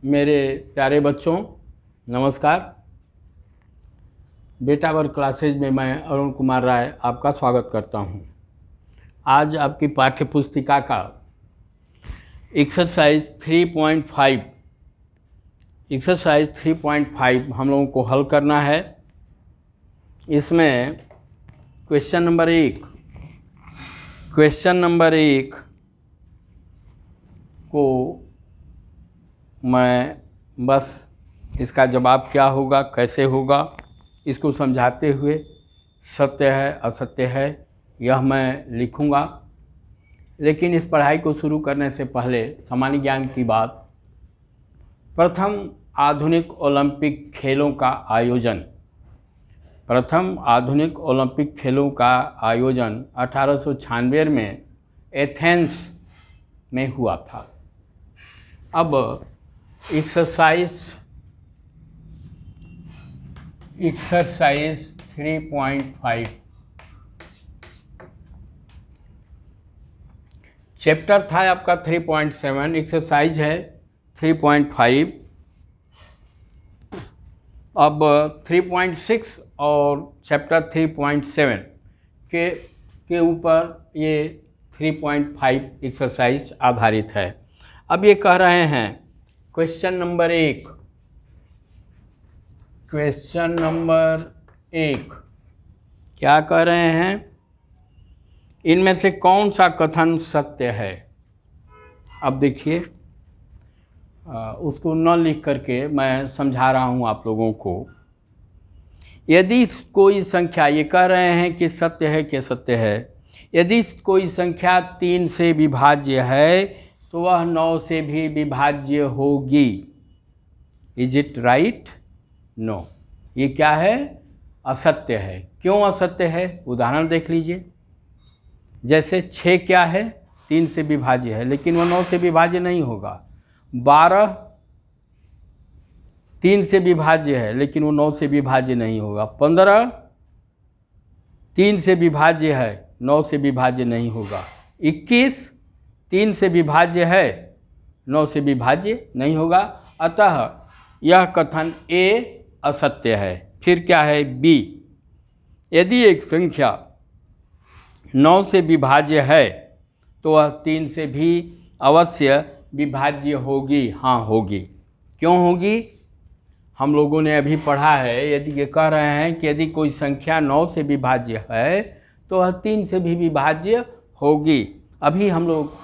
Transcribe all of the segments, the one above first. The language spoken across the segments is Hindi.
मेरे प्यारे बच्चों, नमस्कार। बेटा वर्क क्लासेज में मैं अरुण कुमार राय आपका स्वागत करता हूं। आज आपकी पाठ्य पुस्तिका का एक्सरसाइज 3.5 हम लोगों को हल करना है। इसमें क्वेश्चन नंबर एक को मैं बस इसका जवाब क्या होगा, कैसे होगा, इसको समझाते हुए सत्य है असत्य है यह मैं लिखूंगा। लेकिन इस पढ़ाई को शुरू करने से पहले सामान्य ज्ञान की बात। प्रथम आधुनिक ओलंपिक खेलों का आयोजन 1896 में एथेंस में हुआ था। अब एक्सरसाइज 3.5 चैप्टर था आपका 3.7, एक्सरसाइज है 3.5। अब 3.6 और चैप्टर 3.7 के ऊपर ये 3.5 एक्सरसाइज आधारित है। अब ये कह रहे हैं क्वेश्चन नंबर एक क्या कह रहे हैं, इनमें से कौन सा कथन सत्य है। अब देखिए, उसको न लिख करके मैं समझा रहा हूँ आप लोगों को। यदि कोई संख्या, ये कह रहे हैं कि सत्य है कि असत्य है, यदि कोई संख्या 3 से विभाज्य है तो वह 9 से भी विभाज्य होगी। Is it right? नो, ये क्या है? असत्य है। क्यों असत्य है? उदाहरण देख लीजिए। जैसे 6 क्या है? 3 से विभाज्य है, लेकिन वह 9 से विभाज्य नहीं होगा। 12 3 से विभाज्य है, लेकिन वो 9 से विभाज्य नहीं होगा। 15 3 से विभाज्य है, 9 से विभाज्य नहीं होगा। 21 3 से विभाज्य है, 9 से विभाज्य नहीं होगा। अतः यह कथन ए असत्य है। फिर क्या है? बी, यदि एक संख्या 9 से विभाज्य है तो वह 3 से भी अवश्य विभाज्य होगी। हाँ, होगी। क्यों होगी? हम लोगों ने अभी पढ़ा है। यदि ये कह रहे हैं कि यदि कोई संख्या 9 से विभाज्य है तो वह 3 से भी विभाज्य होगी। अभी हम लोग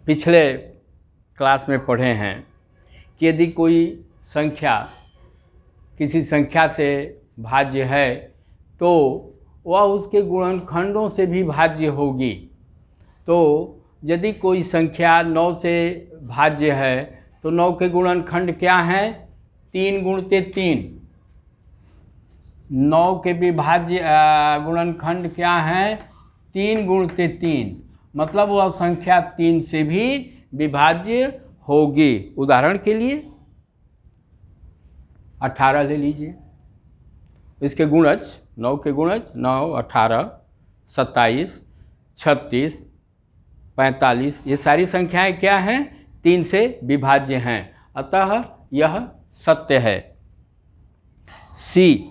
पिछले क्लास में पढ़े हैं कि यदि कोई संख्या किसी संख्या से भाज्य है तो वह उसके गुणनखंडों से भी भाज्य होगी। तो यदि कोई संख्या 9 से भाज्य है तो 9 के गुणनखंड क्या हैं? 3 गुणित 3। 9 के विभाज्य गुणनखंड क्या हैं? 3 गुणित 3। मतलब वह संख्या 3 से भी विभाज्य होगी। उदाहरण के लिए 18 ले लीजिए। इसके गुणज, 9 के गुणज 9, 18, 27, 36, 45, ये सारी संख्याएं क्या हैं? 3 से विभाज्य हैं। अतः यह सत्य है। सी,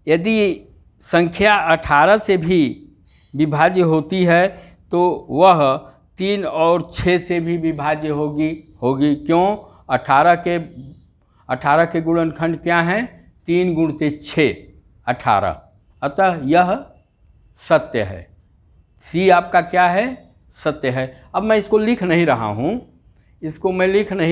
यदि संख्या 18 से भी विभाज्य होती है तो वह 3 और 6 से भी विभाज्य होगी। क्यों? 18 के गुणनखंड क्या हैं? 3 गुणित 6, 18। अतः यह सत्य है। सी आपका क्या है? सत्य है। अब मैं इसको लिख नहीं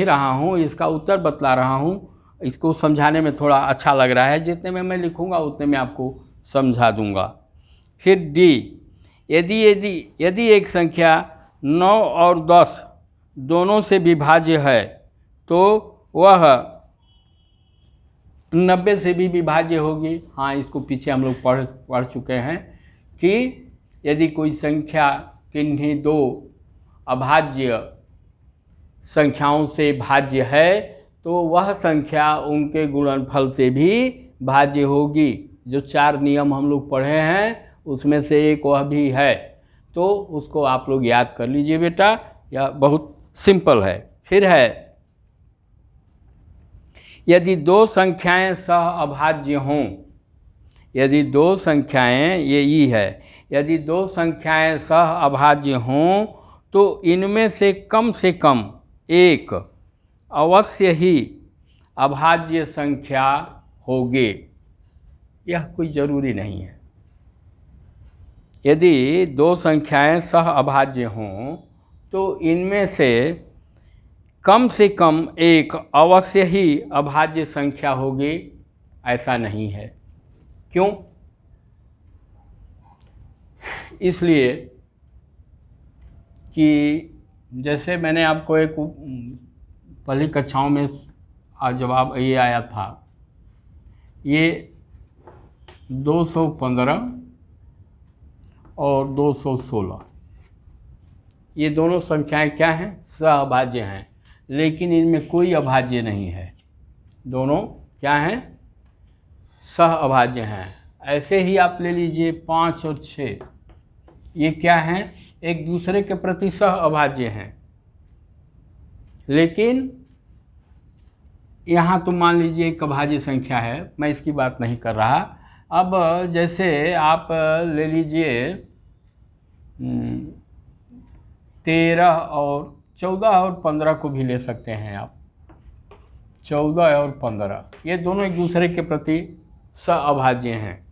रहा हूँ, इसका उत्तर बतला रहा हूँ। इसको समझाने में थोड़ा अच्छा लग रहा है। जितने में मैं लिखूँगा उतने में आपको समझा दूँगा। फिर डी, यदि एक संख्या 9 और 10 दोनों से विभाज्य है तो वह 90 से भी विभाज्य होगी। हाँ, इसको पीछे हम लोग पढ़ चुके हैं कि यदि कोई संख्या किन्हीं 2 अभाज्य संख्याओं से भाज्य है तो वह संख्या उनके गुणनफल से भी भाज्य होगी। जो 4 नियम हम लोग पढ़े हैं उसमें से एक वह भी है, तो उसको आप लोग याद कर लीजिए बेटा। यह बहुत सिंपल है। फिर है यदि दो संख्याएं सह अभाज्य हों, यदि दो संख्याएं, ये ई है, यदि दो संख्याएं सह अभाज्य हों तो इनमें से कम एक अवश्य ही अभाज्य संख्या होगी। यह कोई ज़रूरी नहीं है। यदि दो संख्याएं सह अभाज्य हों तो इनमें से कम एक अवश्य ही अभाज्य संख्या होगी, ऐसा नहीं है। क्यों? इसलिए कि जैसे मैंने आपको एक पहली कक्षाओं में जवाब ये आया था, ये 215 और 216, ये दोनों संख्याएं क्या हैं? सहअभाज्य हैं, लेकिन इनमें कोई अभाज्य नहीं है। दोनों क्या हैं? सहअभाज्य हैं। ऐसे ही आप ले लीजिए 5 और 6, ये क्या हैं? एक दूसरे के प्रति सहअभाज्य हैं, लेकिन यहाँ तो मान लीजिए एक अभाज्य संख्या है, मैं इसकी बात नहीं कर रहा। अब जैसे आप ले लीजिए 13 और 14 और 15 को भी ले सकते हैं आप। 14 और 15 ये दोनों एक दूसरे के प्रति सहअभाज्य हैं,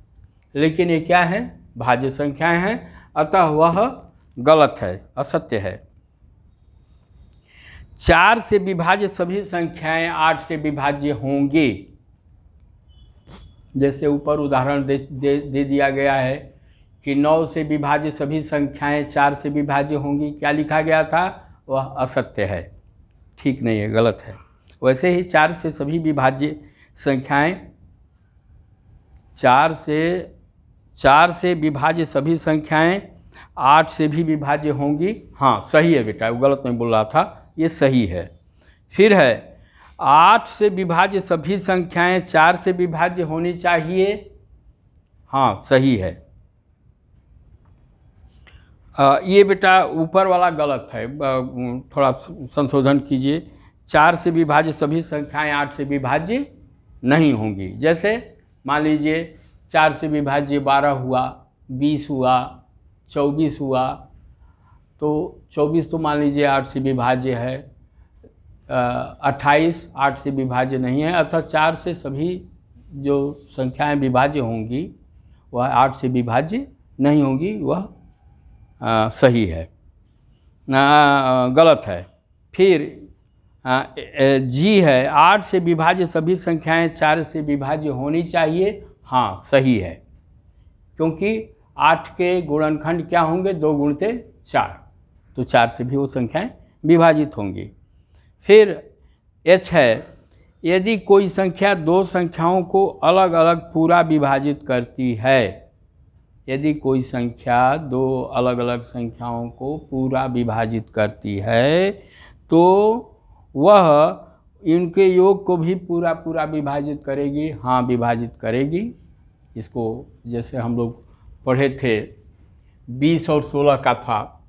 लेकिन ये क्या है? भाज्य संख्याएं हैं, अतः वह गलत है, असत्य है। 4 से विभाज्य सभी संख्याएं 8 से विभाज्य होंगी। जैसे ऊपर उदाहरण दे दिया गया है कि 9 से विभाज्य सभी संख्याएं 4 से विभाज्य होंगी। क्या लिखा गया था? वह असत्य है, ठीक नहीं है, गलत है। वैसे ही 4 से सभी विभाज्य संख्याएं 4 से विभाज्य सभी संख्याएं 8 से भी विभाज्य होंगी। हाँ सही है बेटा, वो गलत नहीं बोल रहा था, ये सही है। फिर है 8 से विभाज्य सभी संख्याएं 4 से विभाज्य होनी चाहिए। हाँ सही है। ये बेटा ऊपर वाला गलत है, थोड़ा संशोधन कीजिए। 4 से विभाज्य सभी संख्याएं 8 से विभाज्य नहीं होंगी। जैसे मान लीजिए 4 से विभाज्य 12 हुआ, 20 हुआ, 24 हुआ, तो 24 तो मान लीजिए 8 से विभाज्य है। 28 8 से विभाज्य नहीं है, अतः 4 से सभी जो संख्याएं विभाज्य होंगी वह 8 से विभाज्य नहीं होंगी, वह सही है, गलत है। फिर जी है 8 से विभाज्य सभी संख्याएं 4 से विभाज्य होनी चाहिए। हाँ सही है, क्योंकि 8 के गुणनखंड क्या होंगे? 2 गुणित 4, तो 4 से भी वो संख्याएं विभाजित होंगी। फिर एच है यदि कोई संख्या दो संख्याओं को अलग अलग पूरा विभाजित करती है। यदि कोई संख्या दो अलग अलग संख्याओं को पूरा विभाजित करती है तो वह इनके योग को भी पूरा विभाजित करेगी। हाँ विभाजित करेगी। इसको जैसे हम लोग पढ़े थे 20 और 16 का था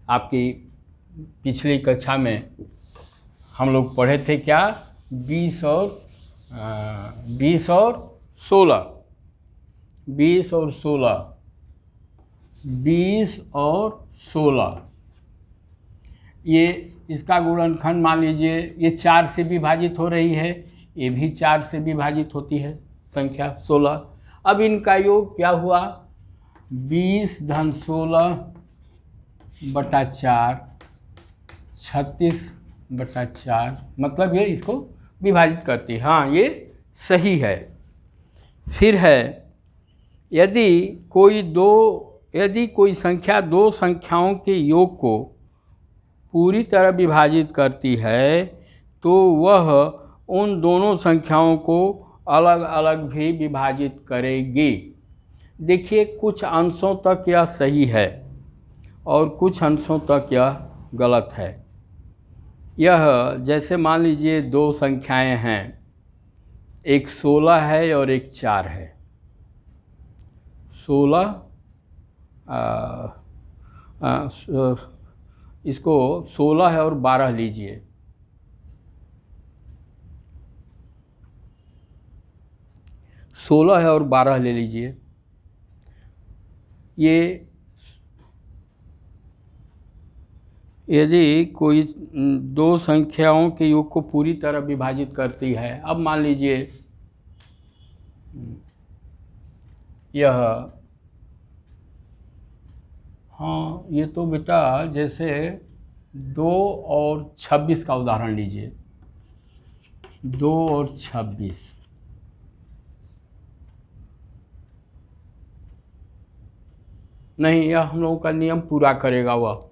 आपकी पिछली कक्षा में, हम लोग पढ़े थे क्या? 20 और 16, 20 और 16, ये इसका गुणनखंड मान लीजिए ये 4 से विभाजित हो रही है, ये भी 4 से विभाजित होती है संख्या 16। अब इनका योग क्या हुआ? 20 धन 16 बटा 4, 36 बटा 4, मतलब ये इसको विभाजित करती है। हाँ ये सही है। फिर है यदि कोई संख्या दो संख्याओं के योग को पूरी तरह विभाजित करती है तो वह उन दोनों संख्याओं को अलग अलग भी विभाजित करेगी। देखिए कुछ अंशों तक यह सही है और कुछ अंशों तक यह गलत है। यह जैसे मान लीजिए दो संख्याएं हैं, एक 16 है और एक 4 है। 16 इसको 16 है और 12 लीजिए। सोलह है और 12 ले लीजिए। ये यदि कोई दो संख्याओं के योग को पूरी तरह विभाजित करती है, अब मान लीजिए यह, हाँ ये तो बेटा जैसे 2 और 26 का उदाहरण लीजिए, 2 और 26, नहीं यह हम लोगों का नियम पूरा करेगा वह।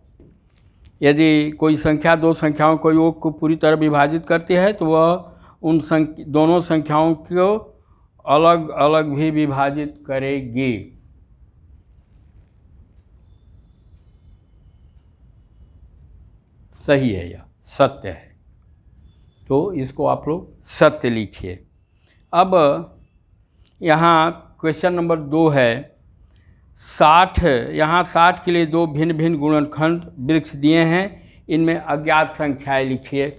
यदि कोई संख्या दो संख्याओं को योग को पूरी तरह विभाजित करती है तो वह उन दोनों संख्याओं को अलग अलग भी विभाजित करेगी। सही है, यह सत्य है, तो इसको आप लोग सत्य लिखिए। अब यहाँ क्वेश्चन नंबर 2 है 60। यहाँ 60 के लिए दो भिन्न भिन्न गुणनखंड वृक्ष दिए हैं, इनमें अज्ञात संख्याएं लिखिए।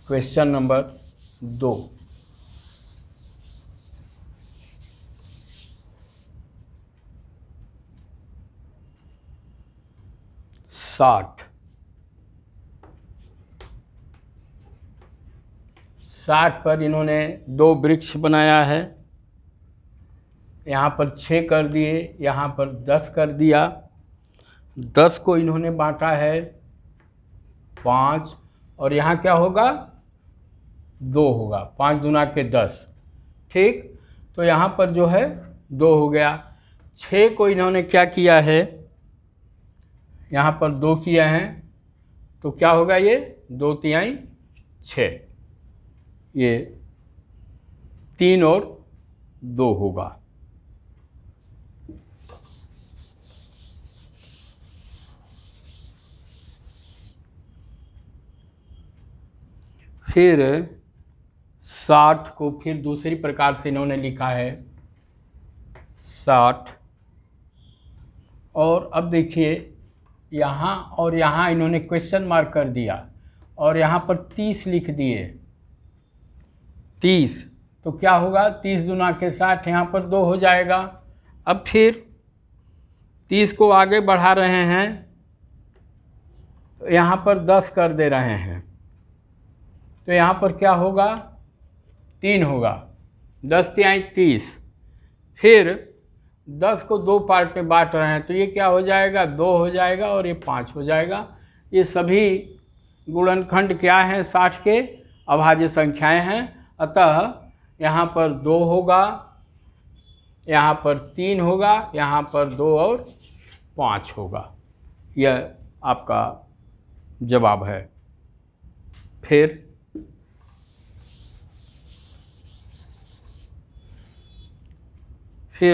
Question number 2। साठ पर इन्होंने दो वृक्ष बनाया है, यहाँ पर 6 कर दिए, यहाँ पर 10 कर दिया। 10 को इन्होंने बांटा है 5, और यहाँ क्या होगा 2 होगा, 5 दूना के 10, ठीक। तो यहाँ पर जो है 2 हो गया। 6 को इन्होंने क्या किया है, यहाँ पर 2 किया है, तो क्या होगा ये 2 तिहाई 6, ये 3 और 2 होगा। फिर 60 को फिर दूसरी प्रकार से इन्होंने लिखा है 60, और अब देखिए यहाँ और यहाँ इन्होंने क्वेश्चन मार्क कर दिया और यहाँ पर 30 लिख दिए। 30 तो क्या होगा 30 दूना के 60, यहाँ पर 2 हो जाएगा। अब फिर 30 को आगे बढ़ा रहे हैं तो यहाँ पर 10 कर दे रहे हैं, तो यहाँ पर क्या होगा 3 होगा, 10 तिहाई 30। फिर 10 को 2 पार्ट में बांट रहे हैं, तो ये क्या हो जाएगा 2 हो जाएगा और ये 5 हो जाएगा। ये सभी गुणनखंड क्या हैं 60 के अभाज्य संख्याएं हैं, अतः यहाँ पर 2 होगा, यहाँ पर 3 होगा, यहाँ पर 2 और 5 होगा। यह आपका जवाब है। फिर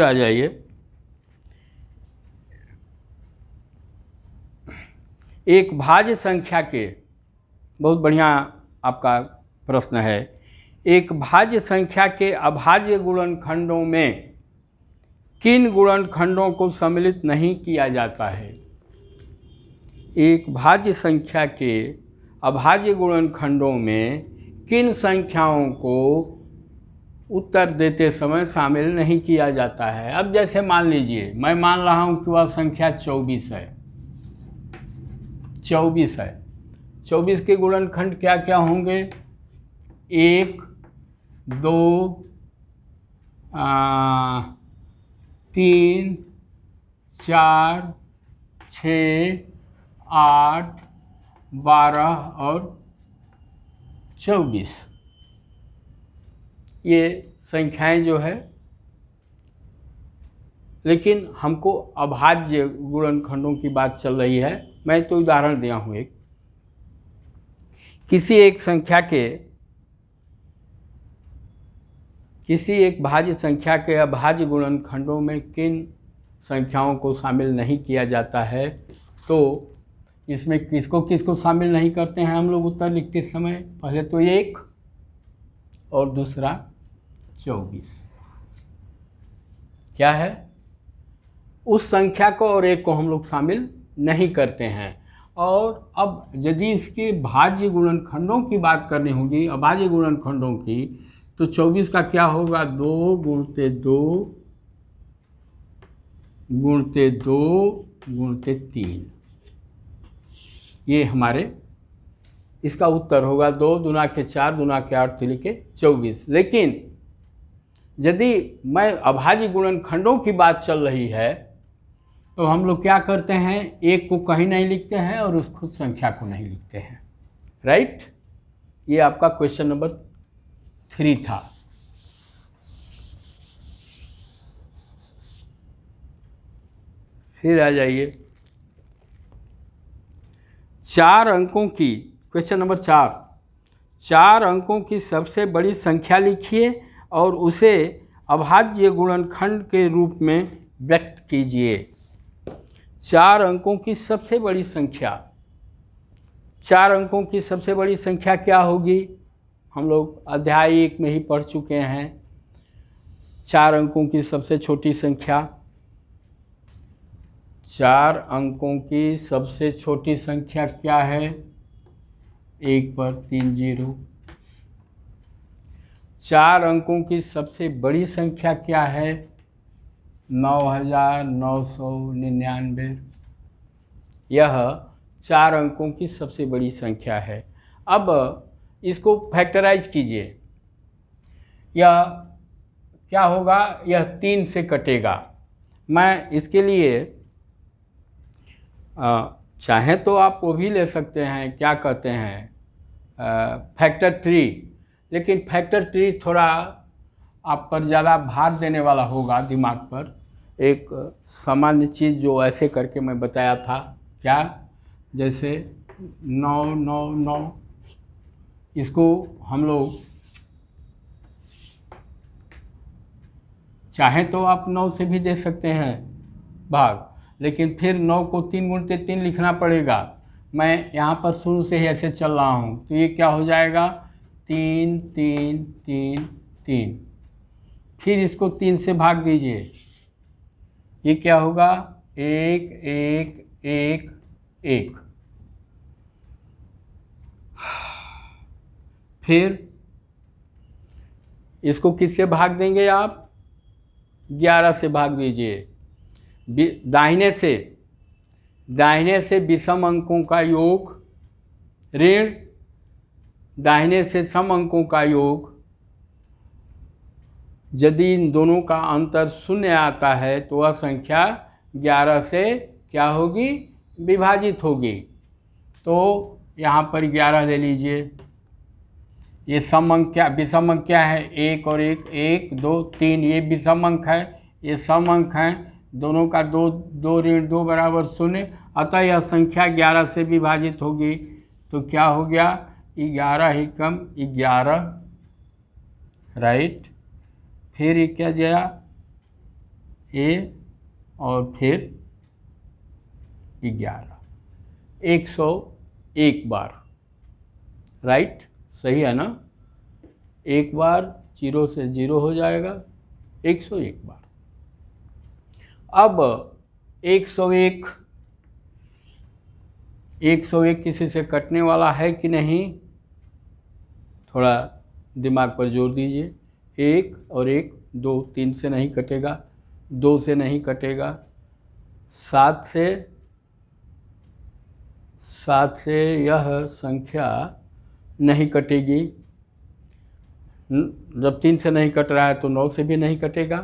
आ जाइए, एक भाज्य संख्या के, बहुत बढ़िया आपका प्रश्न है, एक भाज्य संख्या के अभाज्य गुणनखंडों में किन गुणनखंडों को सम्मिलित नहीं किया जाता है। एक भाज्य संख्या के अभाज्य गुणनखंडों में किन संख्याओं को उत्तर देते समय शामिल नहीं किया जाता है। अब जैसे मान लीजिए मैं मान रहा हूँ कि वह संख्या 24 है, 24 है। 24 के गुणनखंड क्या क्या होंगे, 1, 2, 3, 4, 6, 8, 12 और 24। ये संख्याएं जो है, लेकिन हमको अभाज्य गुणनखंडों की बात चल रही है। मैं तो उदाहरण दिया हूँ एक, किसी एक भाज्य संख्या के अभाज्य गुणनखंडों में किन संख्याओं को शामिल नहीं किया जाता है, तो इसमें किसको किसको शामिल नहीं करते हैं हम लोग उत्तर लिखते समय। पहले तो 1 और दूसरा 24। क्या है उस संख्या को और एक को हम लोग शामिल नहीं करते हैं। और अब यदि इसके भाज्य गुणनखंडों की बात करनी होगी, अभाज्य गुणनखंडों की, तो 24 का क्या होगा, 2 गुणते 2 गुणते 2 गुणते 3, ये हमारे इसका उत्तर होगा 2 दूना के 4 दूना के 8 3 के 24। लेकिन यदि मैं अभाज्य गुणनखंडों की बात चल रही है तो हम लोग क्या करते हैं, एक को कहीं नहीं लिखते हैं और उस खुद संख्या को नहीं लिखते हैं। राइट, ये आपका क्वेश्चन नंबर 3 था। फिर आ जाइए 4 अंकों की, क्वेश्चन नंबर 4 अंकों की सबसे बड़ी संख्या लिखिए और उसे अभाज्य गुणनखंड के रूप में व्यक्त कीजिए। 4 अंकों की सबसे बड़ी संख्या, 4 अंकों की सबसे बड़ी संख्या क्या होगी, हम लोग अध्याय 1 में ही पढ़ चुके हैं। 4 अंकों की सबसे छोटी संख्या, 4 अंकों की सबसे छोटी संख्या क्या है, 1 पर 3 0। 4 अंकों की सबसे बड़ी संख्या क्या है, 9999। यह 4 अंकों की सबसे बड़ी संख्या है। अब इसको फैक्टराइज कीजिए, यह क्या होगा, यह 3 से कटेगा। मैं इसके लिए चाहे तो आप वो भी ले सकते हैं, क्या कहते हैं, फैक्टर 3, लेकिन फैक्टर 3 थोड़ा आप पर ज़्यादा भार देने वाला होगा दिमाग पर। एक सामान्य चीज़ जो ऐसे करके मैं बताया था, क्या, जैसे 999, इसको हम लोग चाहे तो आप 9 से भी दे सकते हैं भाग, लेकिन फिर 9 को 3 गुणते 3 लिखना पड़ेगा। मैं यहाँ पर शुरू से ही ऐसे चल रहा हूँ, तो ये क्या हो जाएगा, 3 3 3 3। फिर इसको 3 से भाग दीजिए, ये क्या होगा, 1 1 1 1। फिर इसको किससे भाग देंगे आप, 11 से भाग दीजिए। दाहिने से विषम अंकों का योग ऋण दाहिने से सम अंकों का योग, यदि इन दोनों का अंतर 0 आता है तो वह संख्या 11 से क्या होगी, विभाजित होगी। तो यहाँ पर 11 ले लीजिए। ये सम अंक क्या, विषम अंक क्या है, 1 और 1 1 2 3, ये विषम अंक है, ये सम अंक है, दोनों का 2 2 ऋण 2 बराबर 0, अतः यह संख्या 11 से विभाजित होगी। तो क्या हो गया, 11 ही कम 11, राइट। फिर ये क्या गया, ए और फिर 11, 101 बार, राइट, सही है ना। एक बार 0 से 0 हो जाएगा, 101 बार। अब 101 किसी से कटने वाला है कि नहीं, थोड़ा दिमाग पर जोर दीजिए। 1 और 1 2, 3 से नहीं कटेगा, 2 से नहीं कटेगा, 7 से यह संख्या नहीं कटेगी। जब 3 से नहीं कट रहा है तो 9 से भी नहीं कटेगा,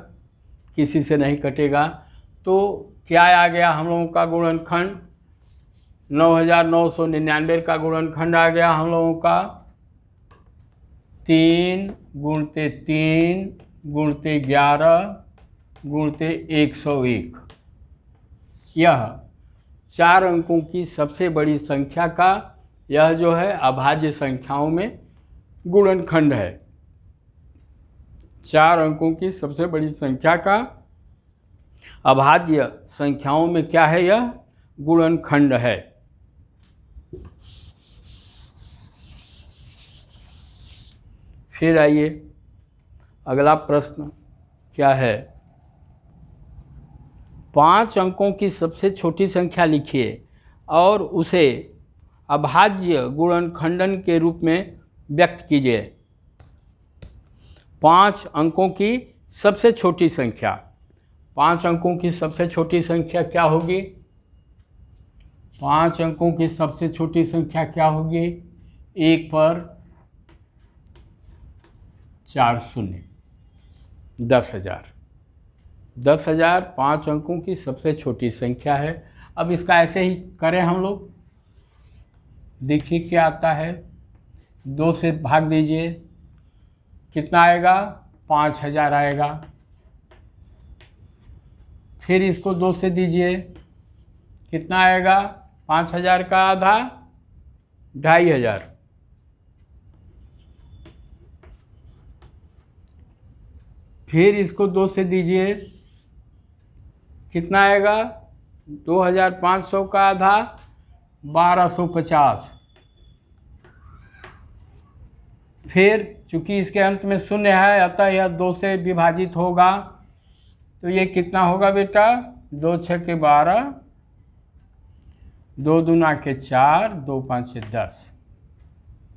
किसी से नहीं कटेगा। तो क्या आ गया हम लोगों का गुणनखंड, 9999 का गुणनखंड आ गया हम लोगों का 3 गुणते 3 गुणते 11 गुणते 101। यह 4 अंकों की सबसे बड़ी संख्या का यह जो है अभाज्य संख्याओं में गुणनखंड है। 4 अंकों की सबसे बड़ी संख्या का अभाज्य संख्याओं में क्या है, यह गुणनखंड है। फिर आइए अगला प्रश्न क्या है, 5 अंकों की सबसे छोटी संख्या लिखिए और उसे अभाज्य गुणनखंडन के रूप में व्यक्त कीजिए। 5 अंकों की सबसे छोटी संख्या, 5 अंकों की सबसे छोटी संख्या क्या होगी? 5 अंकों की सबसे छोटी संख्या क्या होगी? 1 पर 4 शून्य, 10,000। 10,000 5 अंकों की सबसे छोटी संख्या है। अब इसका ऐसे ही करें हम लोग। देखिए क्या आता है, 2 से भाग दीजिए, कितना आएगा? 5,000 आएगा। फिर इसको 2 से दीजिए, कितना आएगा? 5,000 का आधा 2,500। फिर इसको 2 से दीजिए, कितना आएगा? 2,500 का आधा 1,250। फिर चूंकि इसके अंत में शून्य है अतः यह 2 से विभाजित होगा, तो ये कितना होगा बेटा? 2 छके 12, 2 दूना के 4, 2 पाँचे 10।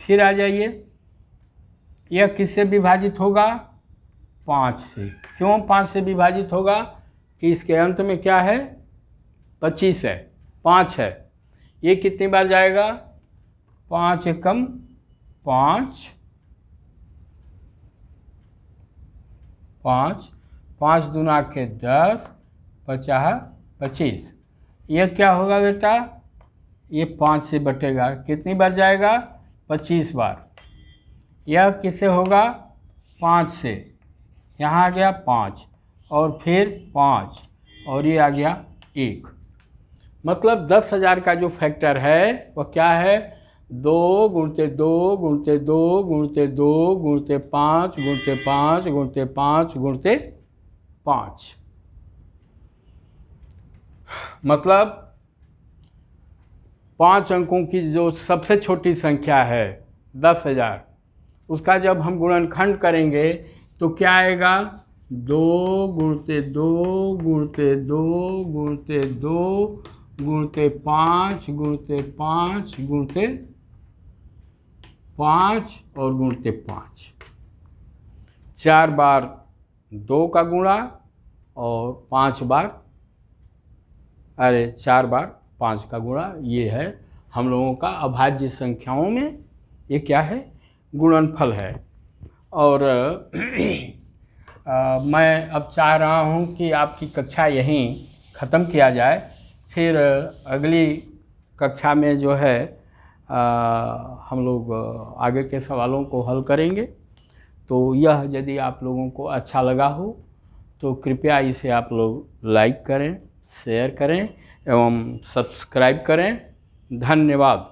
फिर आ जाइए, यह किससे विभाजित होगा? 5 से। क्यों 5 से विभाजित होगा? कि इसके अंत में क्या है? 25 है, 5 है। ये कितनी बार जाएगा? 5 एकम 5, 5, 5 दूना के 10, 50, 25। यह क्या होगा बेटा? ये 5 से बटेगा, कितनी बार जाएगा? 25 बार। यह किससे होगा? 5 से। यहाँ आ गया 5 और फिर 5 और ये आ गया 1। मतलब 10,000 का जो फैक्टर है वह क्या है? 2 गुणते 2 गुणते 2 गुणते 2 गुणते 5 गुणते 5 गुणते 5 गुणते 5। मतलब 5 अंकों की जो सबसे छोटी संख्या है 10,000, उसका जब हम गुणनखंड करेंगे तो क्या आएगा? 2 गुणते 2 गुणते 2 गुणते 2 गुणते 5 गुणते 5 गुणते 5 और गुणते 5। 4 बार 2 का गुणा और 4 बार 5 का गुणा। ये है हम लोगों का अभाज्य संख्याओं में ये क्या है? गुणनफल है। और मैं अब चाह रहा हूँ कि आपकी कक्षा यहीं ख़त्म किया जाए, फिर अगली कक्षा में जो है हम लोग आगे के सवालों को हल करेंगे। तो यह यदि आप लोगों को अच्छा लगा हो तो कृपया इसे आप लोग लाइक करें, शेयर करें एवं सब्सक्राइब करें। धन्यवाद।